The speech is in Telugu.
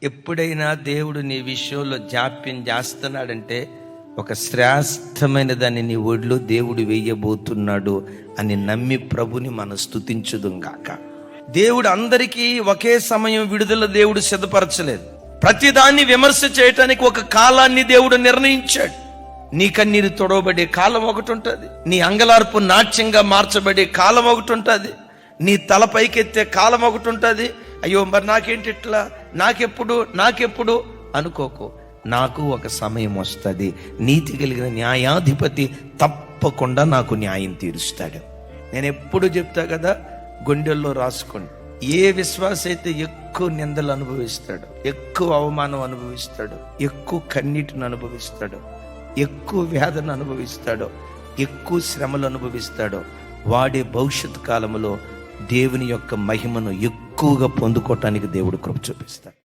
ఎప్పుడైనా దేవుడు నీ విషయంలో జాప్యం చేస్తున్నాడంటే ఒక శ్రేష్టమైన దాన్ని నీ ఒడిలో దేవుడు వేయబోతున్నాడు అని నమ్మి ప్రభుని మనం స్తుతించుదుంగాక. దేవుడు అందరికీ ఒకే సమయం విడుదల దేవుడు సిద్ధపరచలేదు. ప్రతిదాన్ని విమర్శ చేయటానికి ఒక కాలాన్ని దేవుడు నిర్ణయించాడు. నీ కన్నీరు తొడవబడే కాలం ఒకటి ఉంటుంది, నీ అంగలార్పు నాట్యంగా మార్చబడే కాలం ఒకటి ఉంటుంది, నీ తల పైకెత్తే కాలం ఒకటి ఉంటుంది. అయ్యో మరి నాకేంటి ఇట్లా, నాకెప్పుడు అనుకోకు. నాకు ఒక సమయం వస్తుంది, నీతి కలిగిన న్యాయాధిపతి తప్పకుండా నాకు న్యాయం తీరుస్తాడు. నేను ఎప్పుడు చెప్తా కదా, గుండెల్లో రాసుకోండి. ఏ విశ్వాస అయితే ఎక్కువ నిందలు అనుభవిస్తాడు, ఎక్కువ అవమానం అనుభవిస్తాడు, ఎక్కువ కన్నీటిని అనుభవిస్తాడు, ఎక్కువ వేదన అనుభవిస్తాడో, ఎక్కువ శ్రమలు అనుభవిస్తాడో, వాడే భవిష్యత్ కాలంలో దేవుని యొక్క మహిమను ఎక్కువగా పొందుకోవటానికి దేవుడు కృప చూపిస్తాడు.